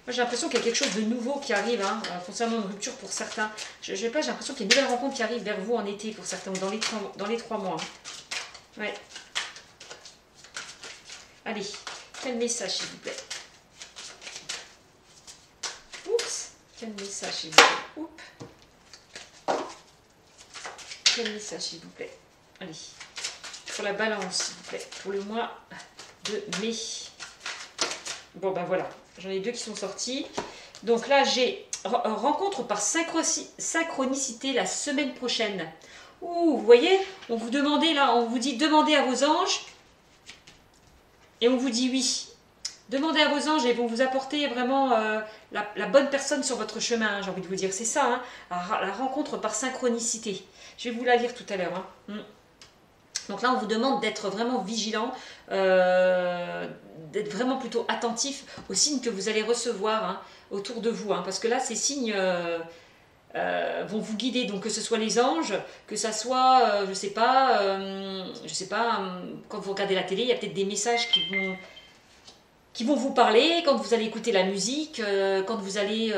Moi, j'ai l'impression qu'il y a quelque chose de nouveau qui arrive, hein, concernant une rupture pour certains. Je sais pas, j'ai l'impression qu'il y a une nouvelle rencontre qui arrive vers vous en été pour certains, ou dans les 3 mois. Hein. Ouais. Allez, quel message, s'il vous plaît? Oups, quel message, s'il vous plaît? Oups. Quel message, s'il vous plaît? Allez, pour la balance, s'il vous plaît, pour le mois de mai. Bon, ben voilà, j'en ai 2 qui sont sortis. Donc là, j'ai rencontre par synchronicité la semaine prochaine. Ouh, vous voyez, on vous demandait là, on vous dit demandez à vos anges. Et on vous dit oui. Demandez à vos anges et ils vont vous apporter vraiment la bonne personne sur votre chemin, j'ai envie de vous dire. C'est ça, hein, la rencontre par synchronicité. Je vais vous la lire tout à l'heure. Hein. Donc là, on vous demande d'être vraiment vigilant, d'être vraiment plutôt attentif aux signes que vous allez recevoir hein, autour de vous. Hein, parce que là, ces signes vont vous guider. Donc que ce soit les anges, que ça soit, je sais pas, quand vous regardez la télé, il y a peut-être des messages qui vont vous parler, quand vous allez écouter la musique, quand vous êtes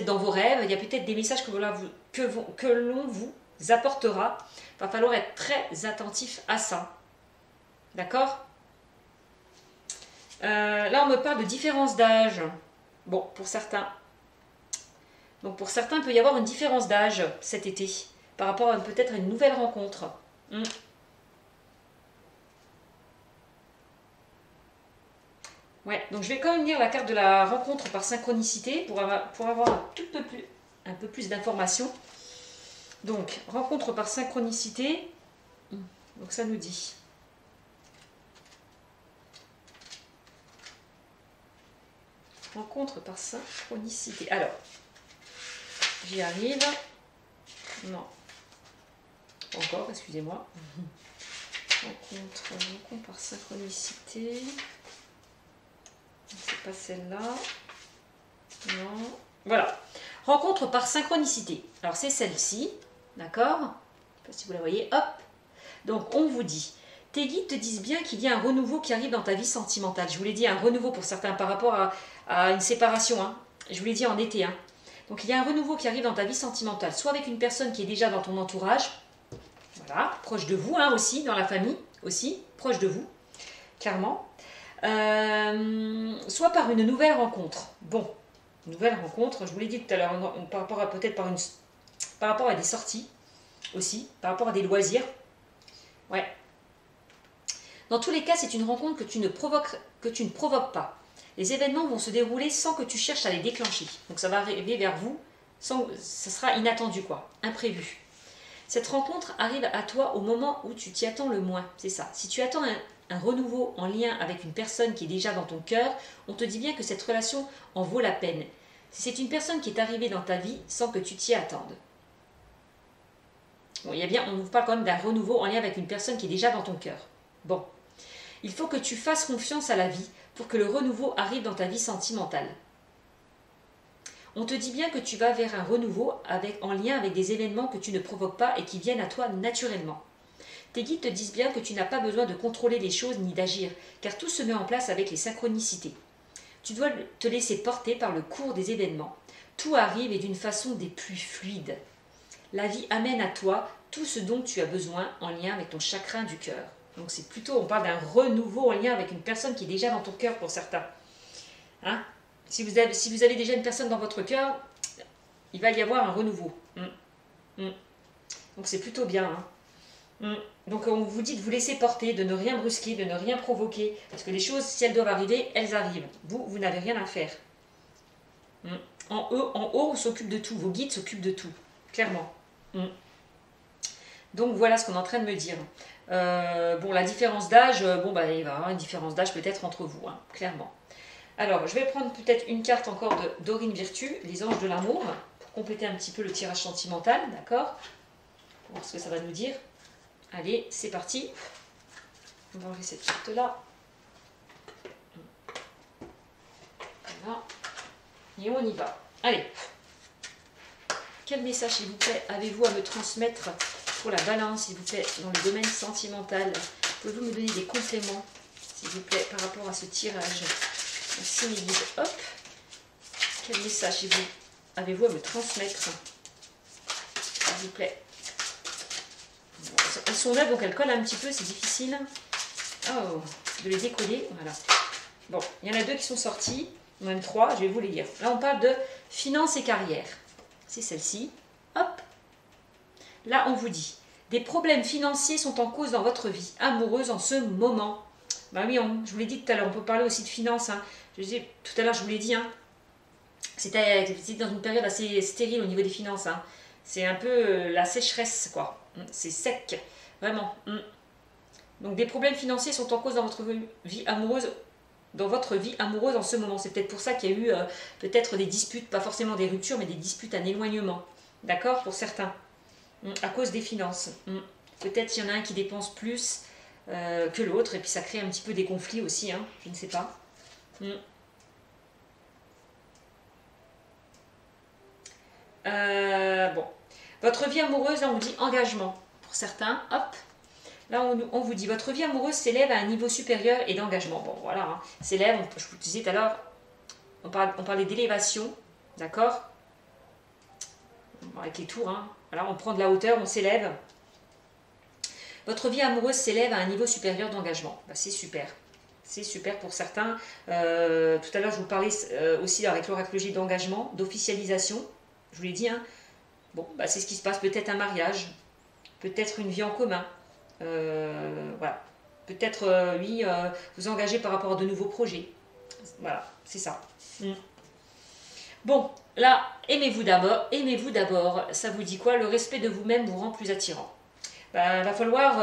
dans vos rêves, il y a peut-être des messages que l'on vous apportera. Il va falloir être très attentif à ça. D'accord? Là, on me parle de différence d'âge. Bon, pour certains. Donc, pour certains, il peut y avoir une différence d'âge cet été, par rapport à peut-être une nouvelle rencontre. Ouais, donc je vais quand même lire la carte de la rencontre par synchronicité pour avoir un peu plus d'informations. Donc, rencontre par synchronicité. Donc, ça nous dit. Rencontre par synchronicité. Alors, j'y arrive. Non. Encore, excusez-moi. Rencontre par synchronicité. C'est pas celle-là. Non. Voilà. Rencontre par synchronicité. Alors, c'est celle-ci. D'accord? Je ne sais pas si vous la voyez. Hop. Donc, on vous dit. Tes guides te disent bien qu'il y a un renouveau qui arrive dans ta vie sentimentale. Je vous l'ai dit, un renouveau pour certains par rapport à une séparation. Hein. Je vous l'ai dit en été. Hein. Donc, il y a un renouveau qui arrive dans ta vie sentimentale. Soit avec une personne qui est déjà dans ton entourage. Voilà. Proche de vous hein, aussi. Dans la famille aussi. Proche de vous. Clairement. Soit par une nouvelle rencontre. Bon. Nouvelle rencontre. Je vous l'ai dit tout à l'heure. Par rapport à peut-être par rapport à des sorties. Aussi. Par rapport à des loisirs. Ouais. Dans tous les cas, c'est une rencontre que tu ne provoques pas. Les événements vont se dérouler sans que tu cherches à les déclencher. Donc ça va arriver vers vous, ça sera inattendu quoi, imprévu. Cette rencontre arrive à toi au moment où tu t'y attends le moins, c'est ça. Si tu attends un renouveau en lien avec une personne qui est déjà dans ton cœur, on te dit bien que cette relation en vaut la peine. Si c'est une personne qui est arrivée dans ta vie sans que tu t'y attendes. Bon, il y a bien, on vous parle quand même d'un renouveau en lien avec une personne qui est déjà dans ton cœur. Bon, il faut que tu fasses confiance à la vie pour que le renouveau arrive dans ta vie sentimentale. On te dit bien que tu vas vers un renouveau en lien avec des événements que tu ne provoques pas et qui viennent à toi naturellement. Tes guides te disent bien que tu n'as pas besoin de contrôler les choses ni d'agir, car tout se met en place avec les synchronicités. Tu dois te laisser porter par le cours des événements. Tout arrive et d'une façon des plus fluides. La vie amène à toi tout ce dont tu as besoin en lien avec ton chakra du cœur. Donc c'est plutôt, on parle d'un renouveau en lien avec une personne qui est déjà dans ton cœur pour certains. Hein? Si vous avez déjà une personne dans votre cœur, il va y avoir un renouveau. Donc c'est plutôt bien. Hein? Donc on vous dit de vous laisser porter, de ne rien brusquer, de ne rien provoquer. Parce que les choses, si elles doivent arriver, elles arrivent. Vous n'avez rien à faire. En haut, on s'occupe de tout. Vos guides s'occupent de tout. Clairement. Donc voilà ce qu'on est en train de me dire. Bon, la différence d'âge, il va y avoir une différence d'âge peut-être entre vous, hein, clairement. Alors, je vais prendre peut-être une carte encore de Dorine Virtue, les anges de l'amour, pour compléter un petit peu le tirage sentimental, d'accord? Pour voir ce que ça va nous dire. Allez, c'est parti. On va enlever cette carte-là. Voilà. Et on y va. Allez. Quel message, s'il vous plaît, avez-vous à me transmettre pour la balance, s'il vous plaît, dans le domaine sentimental? Pouvez-vous me donner des compléments, s'il vous plaît, par rapport à ce tirage? Merci mes guides. Hop. Quel message avez-vous à me transmettre, s'il vous plaît? Elles sont neuves, donc elles collent un petit peu, c'est difficile. Oh, de les décoller, voilà. Bon, il y en a 2 qui sont sortis, même 3, je vais vous les lire. Là, on parle de finances et carrière. C'est celle-ci. Hop. Là, on vous dit, des problèmes financiers sont en cause dans votre vie amoureuse en ce moment. Ben oui, je vous l'ai dit tout à l'heure, on peut parler aussi de finances. Hein. Tout à l'heure, je vous l'ai dit, hein. C'était dans une période assez stérile au niveau des finances. Hein. C'est un peu la sécheresse, quoi. C'est sec, vraiment. Donc, des problèmes financiers sont en cause dans votre vie amoureuse en ce moment. C'est peut-être pour ça qu'il y a eu peut-être des disputes, pas forcément des ruptures, mais des disputes, un éloignement. D'accord? Pour certains. À cause des finances. Peut-être il y en a un qui dépense plus que l'autre, et puis ça crée un petit peu des conflits aussi, hein, je ne sais pas. Bon. Votre vie amoureuse, là on vous dit engagement. Pour certains, hop. Là on vous dit votre vie amoureuse s'élève à un niveau supérieur et d'engagement. Bon voilà, hein, s'élève, je vous disais tout à l'heure, on parlait d'élévation, d'accord? Avec les tours, hein. Voilà, on prend de la hauteur, on s'élève. Votre vie amoureuse s'élève à un niveau supérieur d'engagement. Bah, c'est super. C'est super pour certains. Tout à l'heure, je vous parlais aussi avec l'oracologie d'engagement, d'officialisation. Je vous l'ai dit. Hein. Bon, bah, c'est ce qui se passe. Peut-être un mariage. Peut-être une vie en commun. Voilà. Peut-être, oui, vous engager par rapport à de nouveaux projets. Voilà, c'est ça. Bon, là, aimez-vous d'abord. Ça vous dit quoi? Le respect de vous-même vous rend plus attirant. Ben, va falloir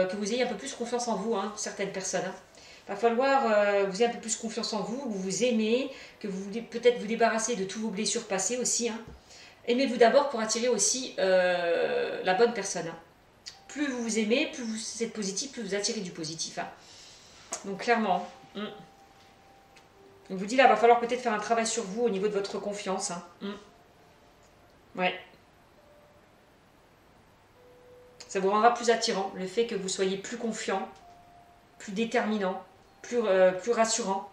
que vous ayez un peu plus confiance en vous, hein, certaines personnes. Hein. Va falloir que vous ayez un peu plus confiance en vous, que vous vous aimez, que vous voulez peut-être vous débarrasser de tous vos blessures passées aussi. Hein. Aimez-vous d'abord pour attirer aussi la bonne personne. Hein. Plus vous vous aimez, plus vous êtes positif, plus vous attirez du positif. Hein. Donc clairement... Je vous dis là, il va falloir peut-être faire un travail sur vous au niveau de votre confiance. Hein. Ouais. Ça vous rendra plus attirant, le fait que vous soyez plus confiant, plus déterminant, plus rassurant.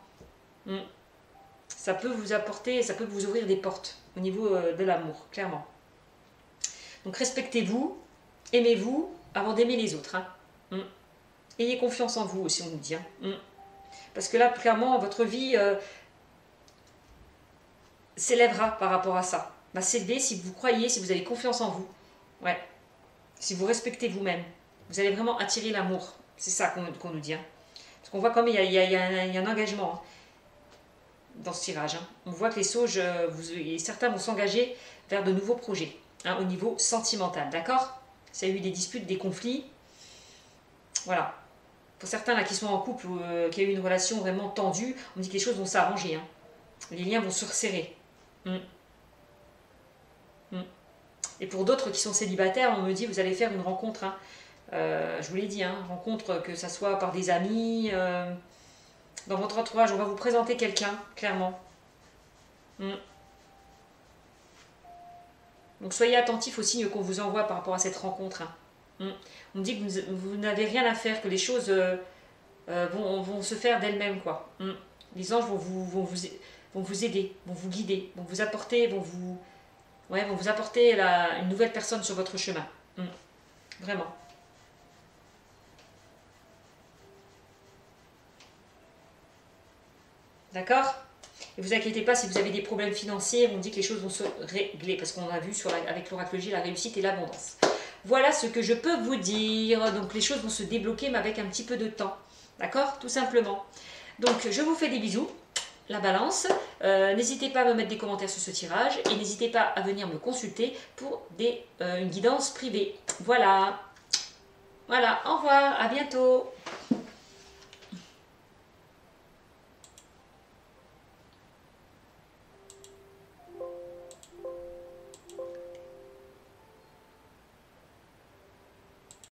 Ça peut vous apporter, ça peut vous ouvrir des portes au niveau de l'amour, clairement. Donc respectez-vous, aimez-vous avant d'aimer les autres. Hein. Ayez confiance en vous aussi, on nous dit. Hein. Parce que là, clairement, votre vie s'élèvera par rapport à ça. Va s'élever si vous croyez, si vous avez confiance en vous. Ouais. Si vous respectez vous-même. Vous allez vraiment attirer l'amour. C'est ça qu'on nous dit. Hein. Parce qu'on voit comme il y a un engagement hein, dans ce tirage. Hein. On voit que les sauges, certains vont s'engager vers de nouveaux projets. Hein, au niveau sentimental. D'accord? Ça a eu des disputes, des conflits. Voilà. Pour certains là, qui sont en couple ou qui a eu une relation vraiment tendue, on dit que les choses vont s'arranger. Hein. Les liens vont se resserrer. Et pour d'autres qui sont célibataires, on me dit vous allez faire une rencontre. Hein. Je vous l'ai dit, hein, rencontre que ça soit par des amis, dans votre entourage. On va vous présenter quelqu'un, clairement. Donc soyez attentifs aux signes qu'on vous envoie par rapport à cette rencontre. Hein. On me dit que vous n'avez rien à faire, que les choses vont se faire d'elles-mêmes. Quoi. Les anges vont vous aider, vont vous guider, vont vous apporter, vont vous apporter une nouvelle personne sur votre chemin. Vraiment. D'accord? Et vous inquiétez pas si vous avez des problèmes financiers, on dit que les choses vont se régler, parce qu'on a vu avec l'oracologie la réussite et l'abondance. Voilà ce que je peux vous dire. Donc les choses vont se débloquer, mais avec un petit peu de temps. D'accord? Tout simplement. Donc je vous fais des bisous. La balance. N'hésitez pas à me mettre des commentaires sur ce tirage et n'hésitez pas à venir me consulter pour une guidance privée. Voilà. Voilà, au revoir, à bientôt.